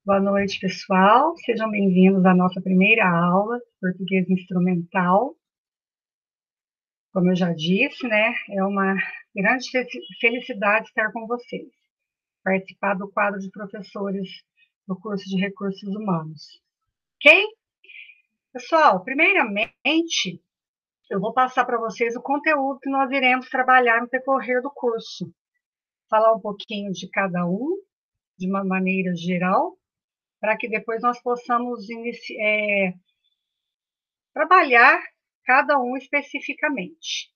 Boa noite, pessoal. Sejam bem-vindos à nossa primeira aula de português instrumental. Como eu já disse, né, é uma grande felicidade estar com vocês, participar do quadro de professores do curso de Recursos Humanos. Ok? Pessoal, primeiramente, eu vou passar para vocês o conteúdo que nós iremos trabalhar no decorrer do curso. Falar um pouquinho de cada um, de uma maneira geral, para que depois nós possamos trabalhar cada um especificamente.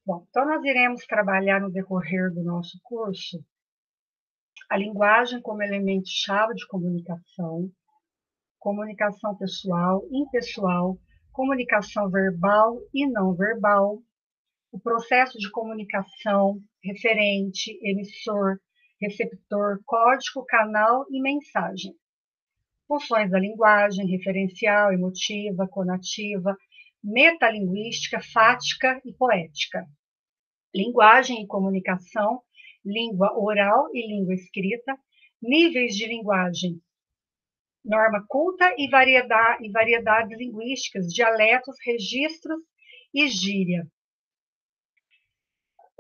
Bom, então nós iremos trabalhar no decorrer do nosso curso a linguagem como elemento-chave de comunicação, comunicação pessoal, impessoal, comunicação verbal e não verbal, o processo de comunicação, referente, emissor, receptor, código, canal e mensagem. Funções da linguagem, referencial, emotiva, conativa, metalinguística, fática e poética. Linguagem e comunicação, língua oral e língua escrita, níveis de linguagem, norma culta e variedades linguísticas, dialetos, registros e gíria.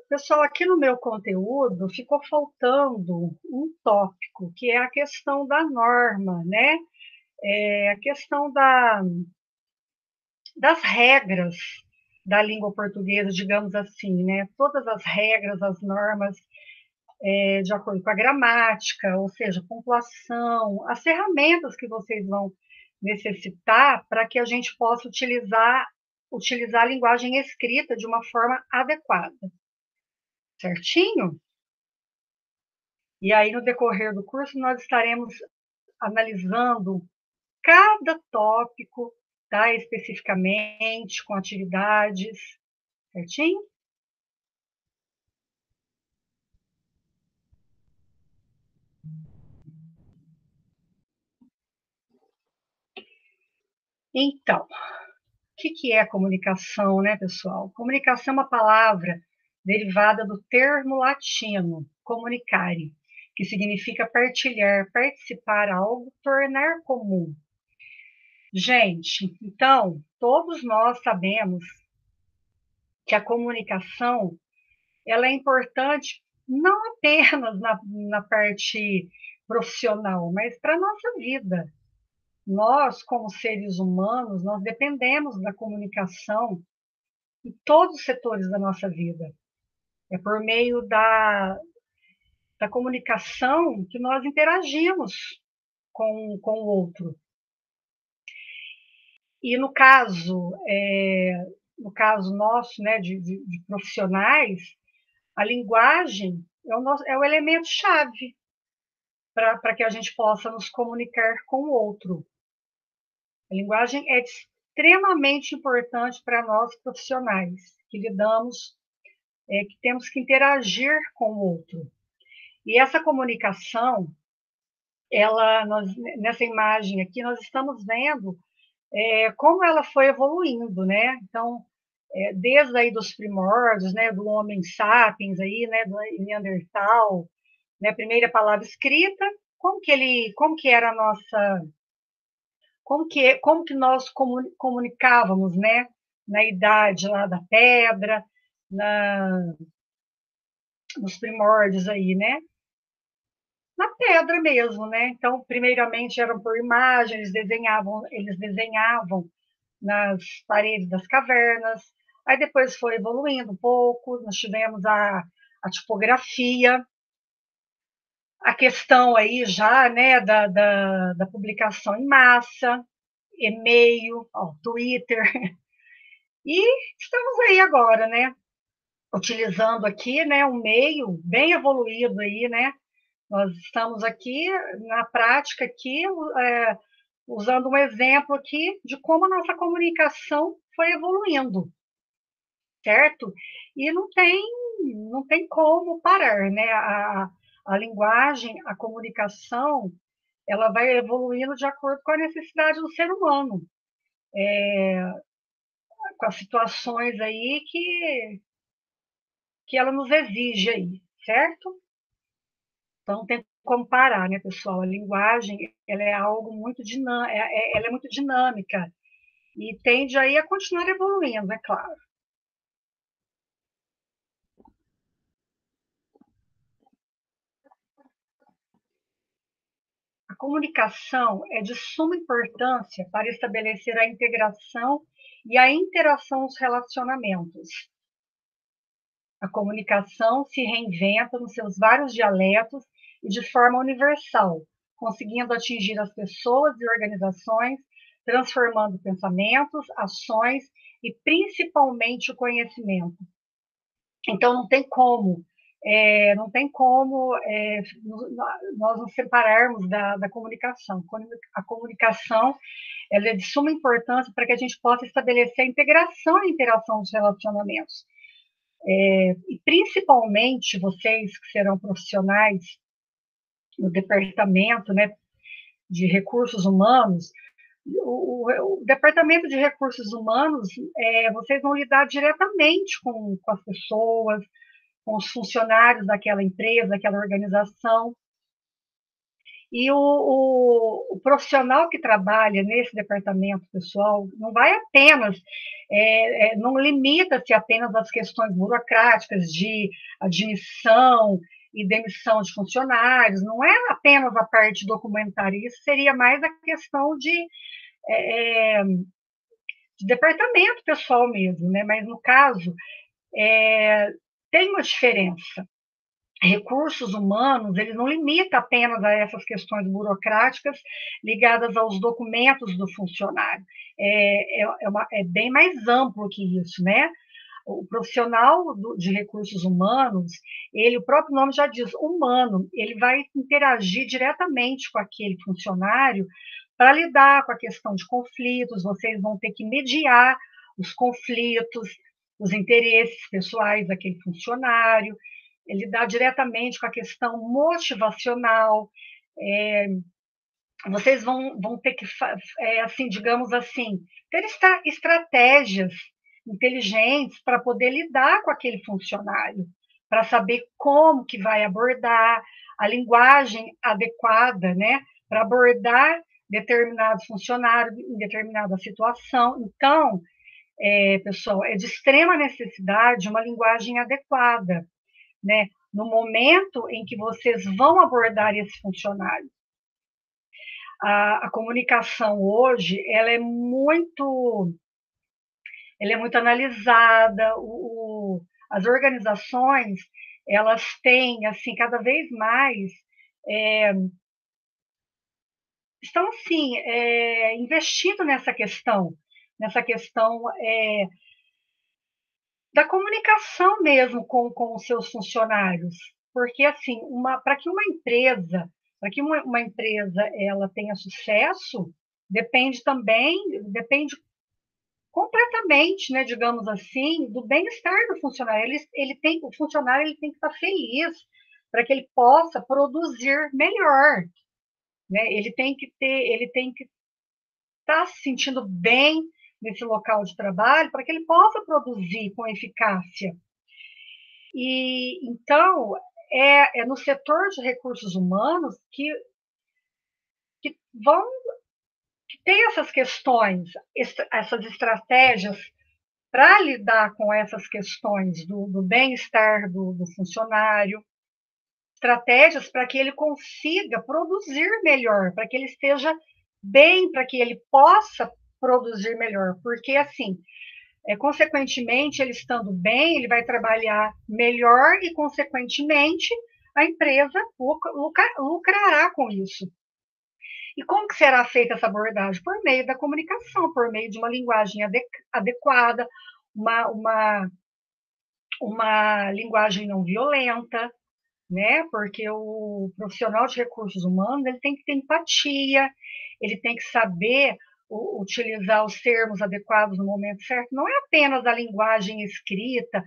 Pessoal, aqui no meu conteúdo ficou faltando um tópico, que é a questão da norma, né? A questão das regras da língua portuguesa, digamos assim, né? Todas as regras, as normas, de acordo com a gramática, ou seja, pontuação, as ferramentas que vocês vão necessitar para que a gente possa utilizar a linguagem escrita de uma forma adequada. Certinho? E aí, no decorrer do curso, nós estaremos analisando cada tópico, tá? Especificamente, com atividades, certinho? Então, o que é comunicação, né, pessoal? Comunicação é uma palavra derivada do termo latino comunicare, que significa partilhar, participar algo, tornar comum. Gente, então, todos nós sabemos que a comunicação ela é importante não apenas na parte profissional, mas para a nossa vida. Nós, como seres humanos, nós dependemos da comunicação em todos os setores da nossa vida. É por meio da comunicação que nós interagimos com o outro. E no caso nosso, né, de profissionais, a linguagem é o elemento-chave para que a gente possa nos comunicar com o outro. A linguagem é extremamente importante para nós profissionais, que lidamos, que temos que interagir com o outro. E essa comunicação, nessa imagem aqui, nós estamos vendo como ela foi evoluindo, né? Então, desde aí dos primórdios, né, do Homem sapiens aí, né, do Neandertal, né, primeira palavra escrita, como que era a nossa, como que nós comunicávamos, né, na idade lá da pedra, nos primórdios aí, né? Na pedra mesmo, né? Então, primeiramente eram por imagem, eles desenhavam nas paredes das cavernas, aí depois foi evoluindo um pouco, nós tivemos a tipografia, a questão aí já, né, da publicação em massa, e-mail, ó, Twitter, e estamos aí agora, né, utilizando aqui, né, um meio bem evoluído aí, né, nós estamos aqui na prática aqui, usando um exemplo aqui de como a nossa comunicação foi evoluindo, certo? E não tem como parar, né? A linguagem, a comunicação, ela vai evoluindo de acordo com a necessidade do ser humano, com as situações aí que ela nos exige aí, certo? Então não tem como parar, né, pessoal? A linguagem, ela é algo muito dinâmica, ela é muito dinâmica e tende aí a continuar evoluindo, é claro. A comunicação é de suma importância para estabelecer a integração e a interação nos relacionamentos. A comunicação se reinventa nos seus vários dialetos e de forma universal, conseguindo atingir as pessoas e organizações, transformando pensamentos, ações e principalmente o conhecimento. Então não tem como nós nos separarmos da comunicação. A comunicação ela é de suma importância para que a gente possa estabelecer a integração e interação dos relacionamentos. E principalmente vocês que serão profissionais no departamento, né, de recursos humanos, o departamento de recursos humanos, vocês vão lidar diretamente com as pessoas, com os funcionários daquela empresa, daquela organização. E o profissional que trabalha nesse departamento pessoal não vai apenas, não limita-se apenas às questões burocráticas de admissão e demissão de funcionários, não é apenas a parte documentária, isso seria mais a questão de departamento pessoal mesmo, né? Mas no caso, tem uma diferença. Recursos humanos, ele não limita apenas a essas questões burocráticas ligadas aos documentos do funcionário. É bem mais amplo que isso, né? O profissional de recursos humanos, ele, o próprio nome já diz, humano, ele vai interagir diretamente com aquele funcionário para lidar com a questão de conflitos, vocês vão ter que mediar os conflitos, os interesses pessoais daquele funcionário, lidar diretamente com a questão motivacional, vocês vão ter que, assim, digamos assim, ter estratégias inteligentes para poder lidar com aquele funcionário, para saber como que vai abordar a linguagem adequada, né, para abordar determinado funcionário em determinada situação. Então, pessoal, é de extrema necessidade uma linguagem adequada, né, no momento em que vocês vão abordar esse funcionário. A comunicação hoje ela é muito analisada, as organizações elas têm assim cada vez mais estão assim investindo nessa questão da comunicação mesmo com os seus funcionários, porque assim para que uma empresa ela tenha sucesso depende completamente, né, digamos assim, do bem-estar do funcionário. O funcionário ele tem que estar feliz para que ele possa produzir melhor, né? Ele tem que estar se sentindo bem nesse local de trabalho para que ele possa produzir com eficácia. E então é no setor de recursos humanos que vão que tem essas questões, essas estratégias para lidar com essas questões do bem-estar do funcionário, estratégias para que ele consiga produzir melhor, para que ele esteja bem, para que ele possa produzir melhor, porque assim, consequentemente, ele estando bem, ele vai trabalhar melhor e, consequentemente, a empresa lucrará com isso. E como que será feita essa abordagem? Por meio da comunicação, por meio de uma linguagem adequada, uma, uma linguagem não violenta, né? Porque o profissional de recursos humanos ele tem que ter empatia, ele tem que saber utilizar os termos adequados no momento certo. Não é apenas a linguagem escrita,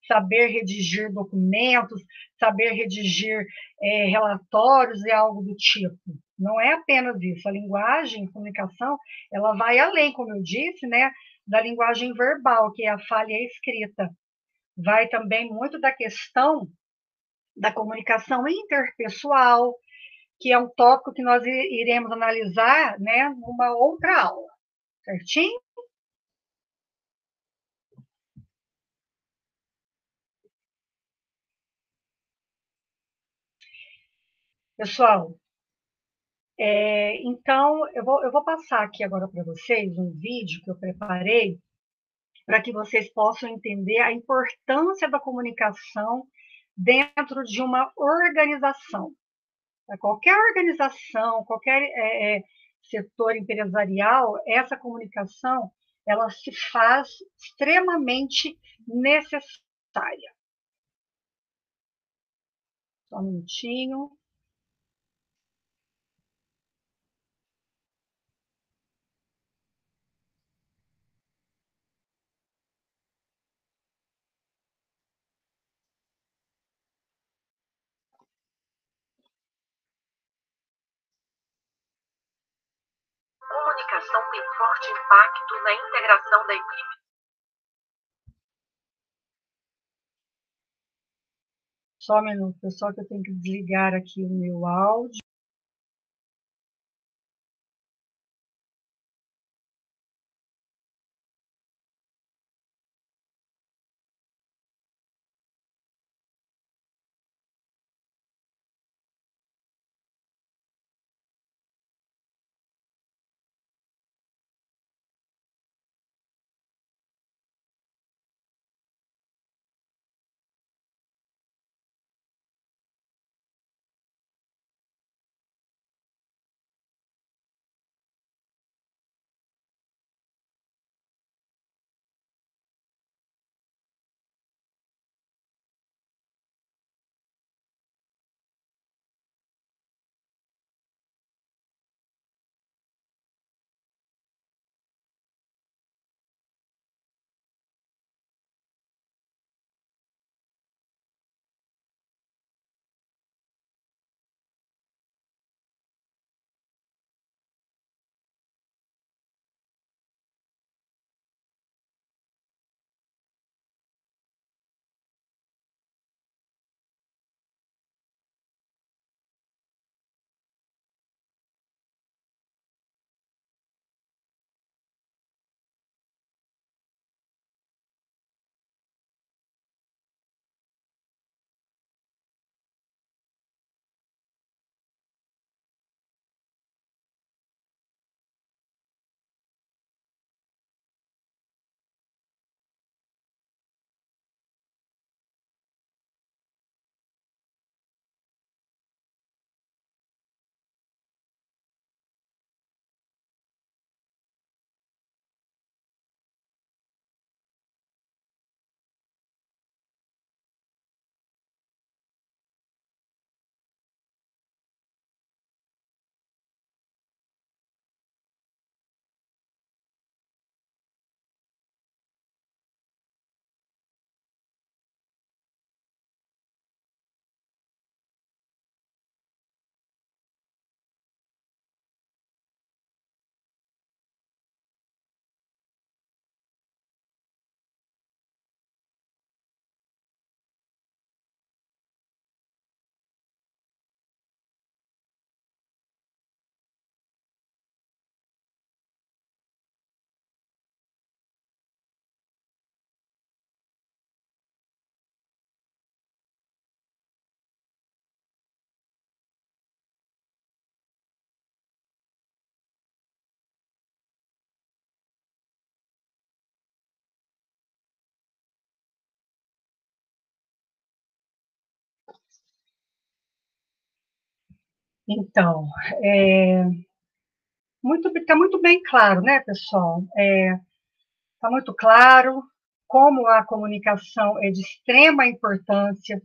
saber redigir documentos, saber redigir relatórios e algo do tipo. Não é apenas isso. A linguagem, a comunicação, ela vai além, como eu disse, né, da linguagem verbal, que é a fala e a escrita. Vai também muito da questão da comunicação interpessoal, que é um tópico que nós iremos analisar, né, numa outra aula, certinho? Pessoal, então eu vou passar aqui agora para vocês um vídeo que eu preparei para que vocês possam entender a importância da comunicação dentro de uma organização. Qualquer organização, qualquer setor empresarial, essa comunicação ela se faz extremamente necessária. Só um minutinho. Comunicação tem forte impacto na integração da equipe. Só um minuto, pessoal, que eu tenho que desligar aqui o meu áudio. Então, está muito bem claro, né, pessoal? Está muito claro como a comunicação é de extrema importância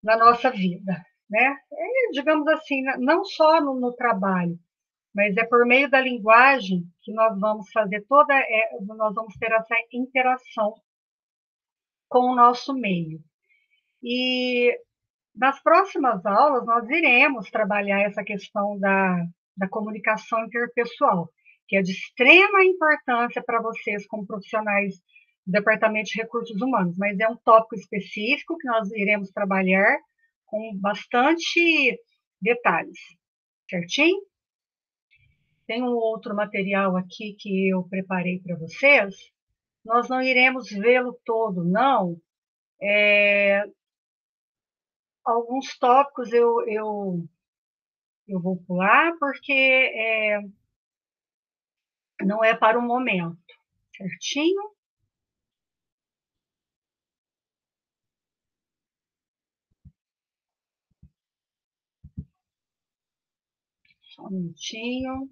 na nossa vida, né? Digamos assim, não só no trabalho, mas é por meio da linguagem que nós vamos fazer nós vamos ter essa interação com o nosso meio. E Nas próximas aulas, nós iremos trabalhar essa questão da comunicação interpessoal, que é de extrema importância para vocês como profissionais do Departamento de Recursos Humanos, mas é um tópico específico que nós iremos trabalhar com bastante detalhes, certinho? Tem um outro material aqui que eu preparei para vocês. Nós não iremos vê-lo todo, não. Alguns tópicos eu vou pular porque não é para o momento, certinho? Só um minutinho,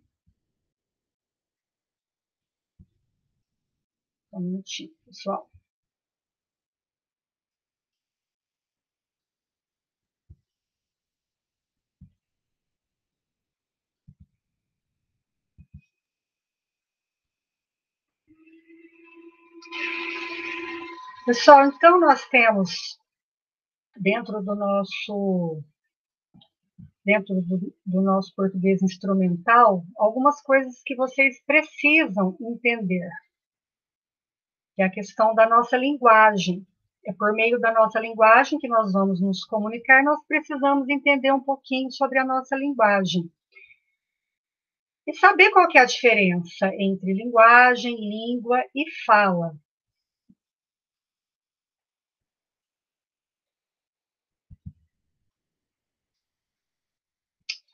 só um minutinho, pessoal. Pessoal, então nós temos dentro do nosso do nosso português instrumental algumas coisas que vocês precisam entender, que é a questão da nossa linguagem. É por meio da nossa linguagem que nós vamos nos comunicar, nós precisamos entender um pouquinho sobre a nossa linguagem. E saber qual que é a diferença entre linguagem, língua e fala.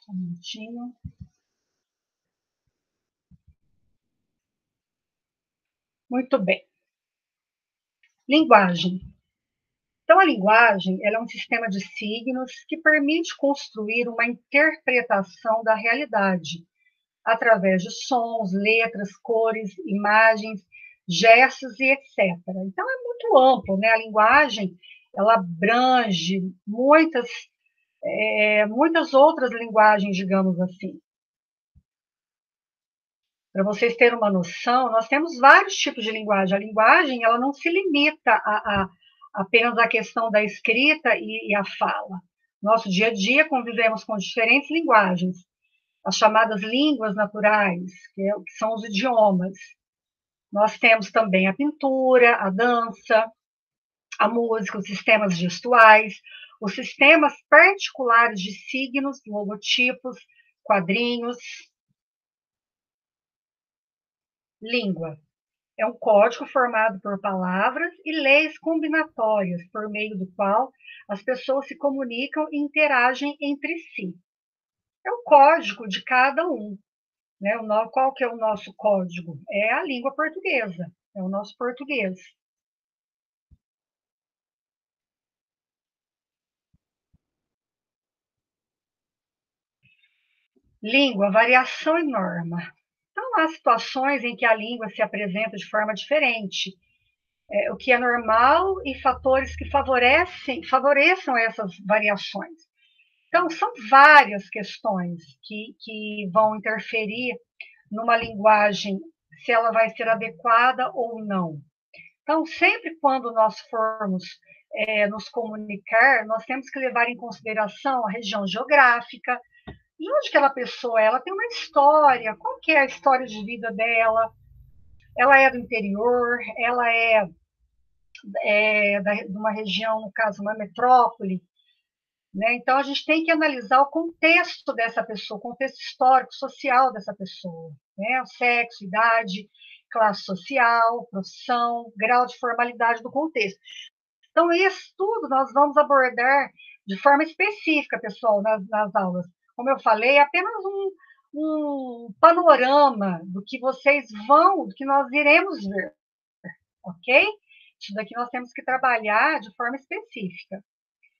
Um minutinho. Muito bem. Linguagem. Então, a linguagem ela é um sistema de signos que permite construir uma interpretação da realidade através de sons, letras, cores, imagens, gestos e etc. Então, é muito amplo, né? A linguagem ela abrange muitas outras linguagens, digamos assim. Para vocês terem uma noção, nós temos vários tipos de linguagem. A linguagem ela não se limita a apenas à questão da escrita e a fala. Nosso dia a dia convivemos com diferentes linguagens, as chamadas línguas naturais, que são os idiomas. Nós temos também a pintura, a dança, a música, os sistemas gestuais, os sistemas particulares de signos, logotipos, quadrinhos, língua. É um código formado por palavras e leis combinatórias, por meio do qual as pessoas se comunicam e interagem entre si. É o código de cada um. Né? Qual que é o nosso código? É a língua portuguesa, é o nosso português. Língua, variação e norma. Então, há situações em que a língua se apresenta de forma diferente, o que é normal e fatores que favoreçam essas variações. Então, são várias questões que vão interferir numa linguagem, se ela vai ser adequada ou não. Então, sempre quando nós formos nos comunicar, nós temos que levar em consideração a região geográfica, e onde aquela pessoa ela tem uma história, qual que é a história de vida dela, ela é do interior, ela de uma região, no caso, uma metrópole, né? Então, a gente tem que analisar o contexto dessa pessoa, o contexto histórico, social dessa pessoa, né? O sexo, idade, classe social, profissão, grau de formalidade do contexto. Então, isso tudo nós vamos abordar de forma específica, pessoal, nas aulas. Como eu falei, é apenas um panorama do que vocês vão, do que nós iremos ver, ok? Isso daqui nós temos que trabalhar de forma específica.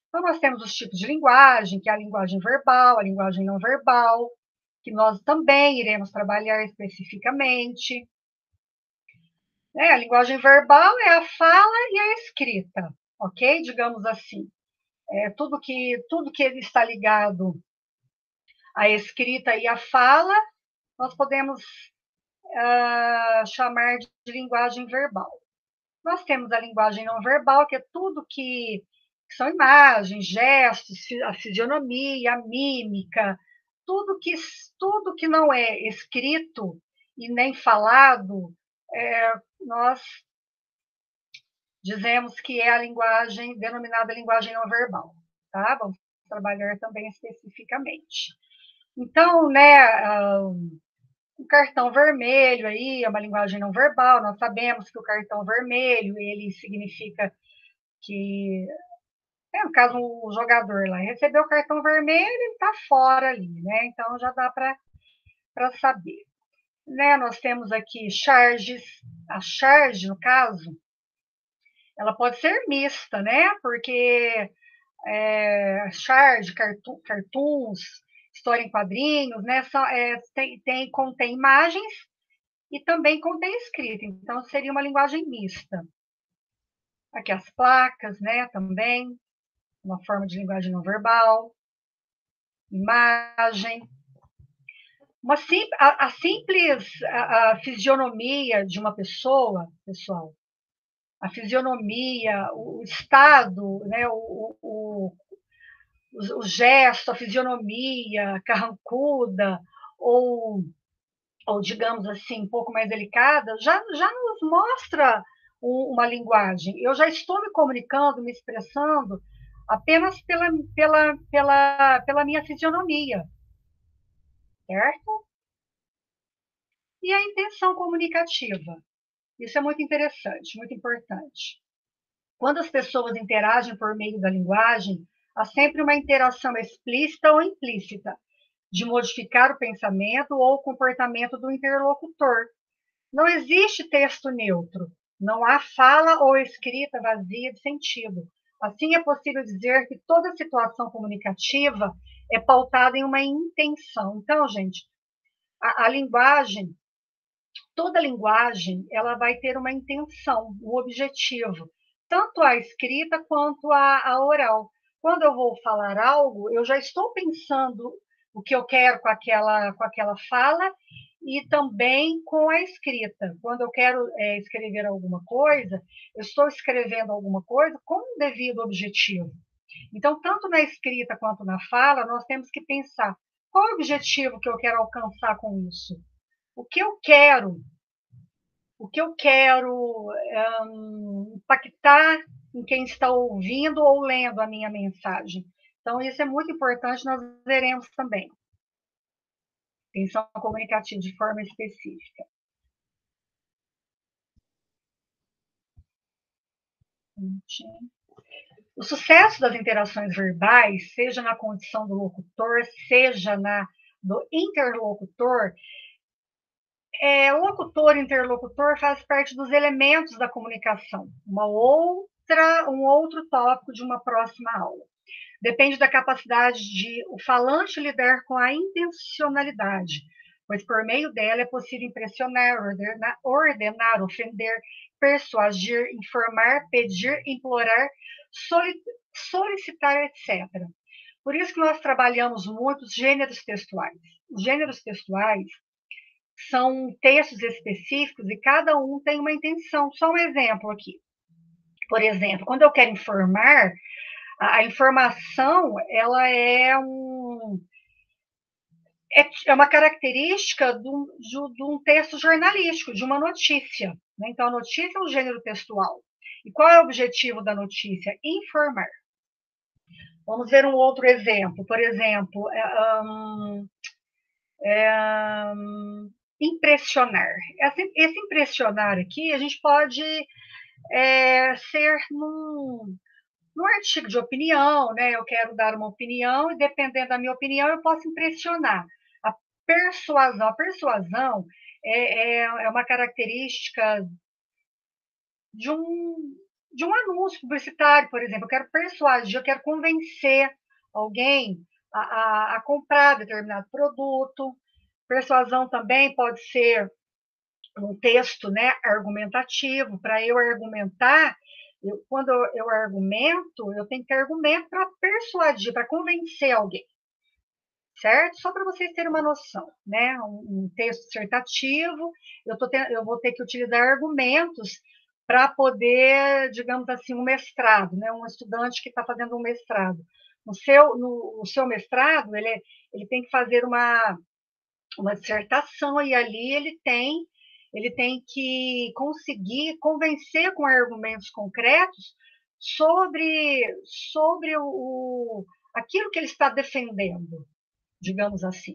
Então, nós temos os tipos de linguagem, que é a linguagem verbal, a linguagem não verbal, que nós também iremos trabalhar especificamente. A linguagem verbal é a fala e a escrita, ok? Digamos assim. Tudo que está ligado à escrita e à fala, nós podemos chamar de linguagem verbal. Nós temos a linguagem não verbal, que é tudo que que são imagens, gestos, a fisionomia, a mímica, tudo que não é escrito e nem falado, nós dizemos que é a linguagem denominada linguagem não verbal, tá? Vamos trabalhar também especificamente. Então, né, o cartão vermelho aí é uma linguagem não verbal, nós sabemos que o cartão vermelho, ele significa que, no caso, o jogador lá recebeu o cartão vermelho, ele está fora ali, né? Então, já dá para saber. Né, nós temos aqui charges, a charge, no caso, ela pode ser mista, né? Porque charge, cartoons, história em quadrinhos, né? Contém imagens e também contém escrita, então seria uma linguagem mista. Aqui as placas, né? Também, uma forma de linguagem não verbal, imagem. A simples fisionomia de uma pessoa, pessoal, a fisionomia, o estado, né, o gesto, a fisionomia carrancuda, ou digamos assim, um pouco mais delicada, já nos mostra uma linguagem. Eu já estou me comunicando, me expressando apenas pela minha fisionomia, certo? E a intenção comunicativa. Isso é muito interessante, muito importante. Quando as pessoas interagem por meio da linguagem, há sempre uma interação explícita ou implícita, de modificar o pensamento ou o comportamento do interlocutor. Não existe texto neutro, não há fala ou escrita vazia de sentido. Assim, é possível dizer que toda situação comunicativa é pautada em uma intenção. Então, gente, a linguagem, toda linguagem, ela vai ter uma intenção, um objetivo, tanto a escrita quanto a oral. Quando eu vou falar algo, eu já estou pensando o que eu quero com aquela fala e também com a escrita. Quando eu quero escrever alguma coisa, eu estou escrevendo alguma coisa com um devido objetivo. Então, tanto na escrita quanto na fala, nós temos que pensar qual é o objetivo que eu quero alcançar com isso. O que eu quero impactar em quem está ouvindo ou lendo a minha mensagem. Então, isso é muito importante, nós veremos também. Intenção comunicativa de forma específica. O sucesso das interações verbais, seja na condição do locutor, seja do interlocutor, locutor e interlocutor faz parte dos elementos da comunicação. Um outro tópico de uma próxima aula. Depende da capacidade de o falante lidar com a intencionalidade, pois por meio dela é possível impressionar, ordenar, ofender, persuadir, informar, pedir, implorar, solicitar, etc. Por isso que nós trabalhamos muito os gêneros textuais. Os gêneros textuais são textos específicos e cada um tem uma intenção. Só um exemplo aqui. Por exemplo, quando eu quero informar, a informação ela é uma característica de um texto jornalístico, de uma notícia. Né? Então, a notícia é um gênero textual. E qual é o objetivo da notícia? Informar. Vamos ver um outro exemplo. Por exemplo, impressionar. Esse impressionar aqui, a gente pode ser num artigo de opinião, né? Eu quero dar uma opinião e, dependendo da minha opinião, eu posso impressionar. A persuasão é uma característica de um anúncio publicitário, por exemplo. Eu quero persuadir, eu quero convencer alguém a comprar determinado produto. Persuasão também pode ser um texto, né, argumentativo. Para eu argumentar, quando eu argumento, eu tenho que ter argumento para persuadir, para convencer alguém, certo? Só para vocês terem uma noção, né? Um texto dissertativo, eu vou ter que utilizar argumentos para poder, digamos assim, um mestrado, né? Um estudante que está fazendo um mestrado. No seu mestrado, ele tem que fazer uma dissertação e ali ele tem que conseguir convencer com argumentos concretos sobre aquilo que ele está defendendo, digamos assim.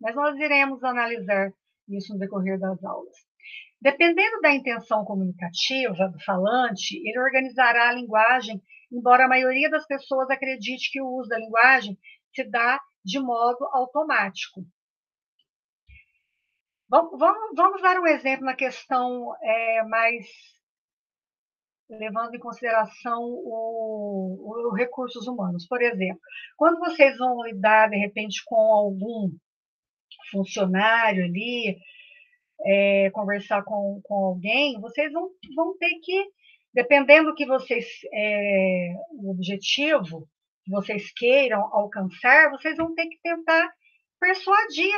Mas nós iremos analisar isso no decorrer das aulas. Dependendo da intenção comunicativa do falante, ele organizará a linguagem, embora a maioria das pessoas acredite que o uso da linguagem se dá de modo automático. Vamos dar um exemplo na questão mais levando em consideração os recursos humanos. Por exemplo, quando vocês vão lidar, de repente, com algum funcionário ali, conversar com alguém, vocês vão ter que, dependendo do que vocês, o objetivo que vocês queiram alcançar, vocês vão ter que tentar persuadir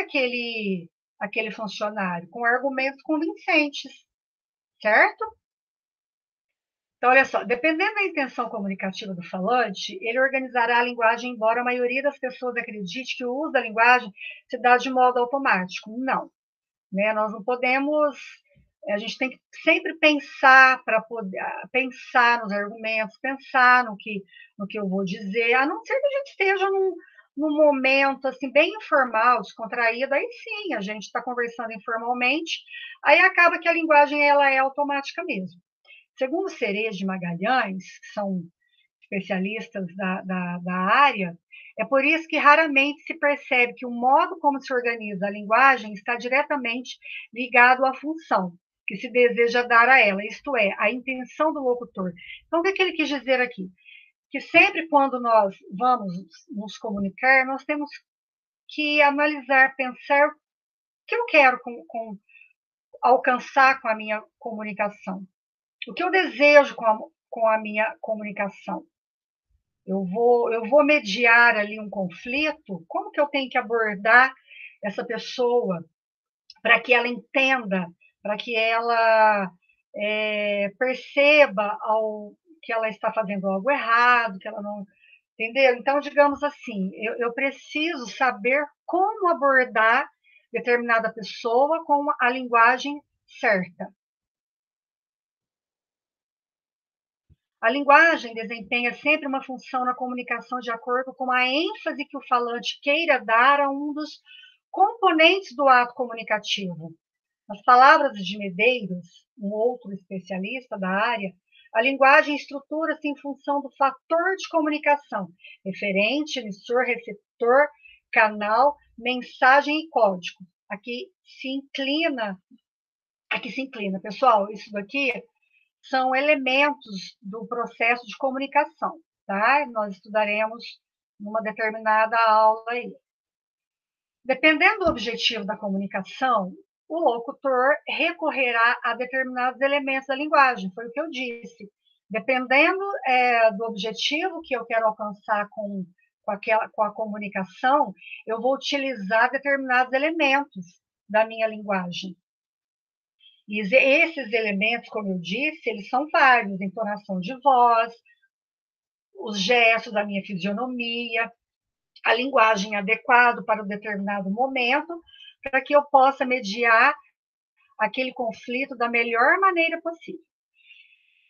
aquele funcionário com argumentos convincentes, certo? Então, olha só, dependendo da intenção comunicativa do falante, ele organizará a linguagem, embora a maioria das pessoas acredite que o uso da linguagem se dá de modo automático. Não, né? Nós não podemos, a gente tem que sempre pensar para poder pensar nos argumentos, pensar no que eu vou dizer, a não ser que a gente esteja num momento assim bem informal, descontraído, aí sim, a gente está conversando informalmente, aí acaba que a linguagem ela é automática mesmo. Segundo Cerejo de Magalhães, que são especialistas da área, é por isso que raramente se percebe que o modo como se organiza a linguagem está diretamente ligado à função que se deseja dar a ela, isto é, a intenção do locutor. Então, o que ele quis dizer aqui? Que sempre quando nós vamos nos comunicar, nós temos que analisar, pensar o que eu quero alcançar com a minha comunicação. O que eu desejo com a minha comunicação? Eu vou mediar ali um conflito? Como que eu tenho que abordar essa pessoa para que ela entenda, para que ela perceba que ela está fazendo algo errado, que ela não. Entendeu? Então, digamos assim, eu preciso saber como abordar determinada pessoa com a linguagem certa. A linguagem desempenha sempre uma função na comunicação de acordo com a ênfase que o falante queira dar a um dos componentes do ato comunicativo. Nas palavras de Medeiros, um outro especialista da área, a linguagem estrutura-se em função do fator de comunicação, referente, emissor, receptor, canal, mensagem e código. Aqui se inclina. Pessoal, isso daqui são elementos do processo de comunicação, tá? Nós estudaremos numa determinada aula aí. Dependendo do objetivo da comunicação, o locutor recorrerá a determinados elementos da linguagem, foi o que eu disse. Dependendo do objetivo que eu quero alcançar com a comunicação, eu vou utilizar determinados elementos da minha linguagem. E esses elementos, como eu disse, eles são vários: entonação de voz, os gestos, da minha fisionomia, a linguagem adequada para um determinado momento, para que eu possa mediar aquele conflito da melhor maneira possível.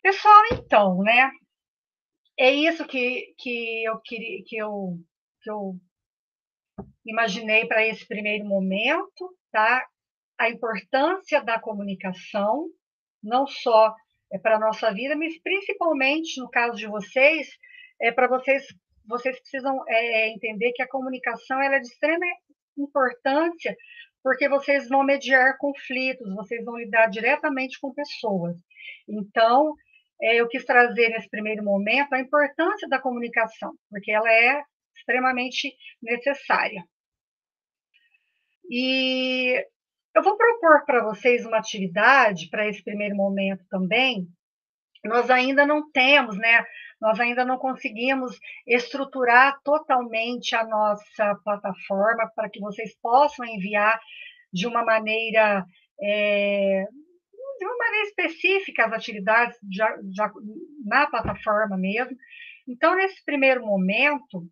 Pessoal, então, né? É isso que eu imaginei para esse primeiro momento, tá? A importância da comunicação, não só para a nossa vida, mas principalmente, no caso de vocês, para vocês precisam entender que a comunicação ela é de extrema importância, porque vocês vão mediar conflitos, vocês vão lidar diretamente com pessoas. Então, eu quis trazer nesse primeiro momento a importância da comunicação, porque ela é extremamente necessária. E eu vou propor para vocês uma atividade para esse primeiro momento também. Nós ainda não temos, né? Nós ainda não conseguimos estruturar totalmente a nossa plataforma para que vocês possam enviar de uma maneira de uma maneira específica as atividades na plataforma mesmo. Então, nesse primeiro momento,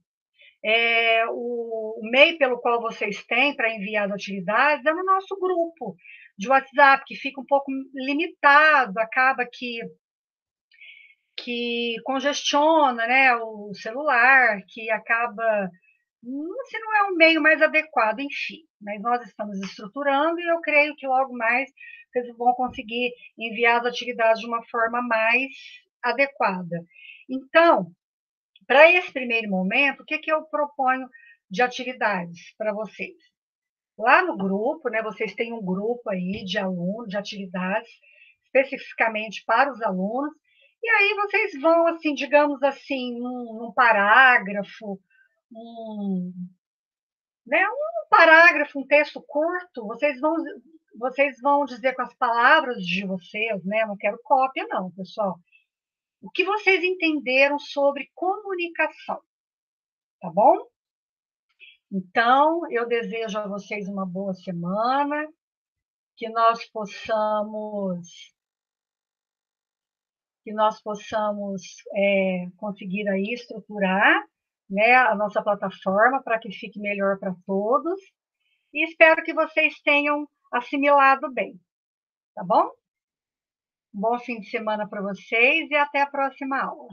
o meio pelo qual vocês têm para enviar as atividades é no nosso grupo de WhatsApp, que fica um pouco limitado, acaba que congestiona, né, o celular, que acaba, se não é o meio mais adequado, enfim. Mas nós estamos estruturando e eu creio que logo mais vocês vão conseguir enviar as atividades de uma forma mais adequada. Então, para esse primeiro momento, o que eu proponho de atividades para vocês? Lá no grupo, né, vocês têm um grupo aí de alunos, de atividades, especificamente para os alunos, e aí vocês vão, assim, digamos assim, num parágrafo, um, né, um parágrafo, um texto curto, vocês vão dizer com as palavras de vocês, né, não quero cópia não, pessoal, o que vocês entenderam sobre comunicação, tá bom? Então, eu desejo a vocês uma boa semana, que nós possamos conseguir aí estruturar, né, a nossa plataforma para que fique melhor para todos. E espero que vocês tenham assimilado bem, tá bom? Bom fim de semana para vocês e até a próxima aula.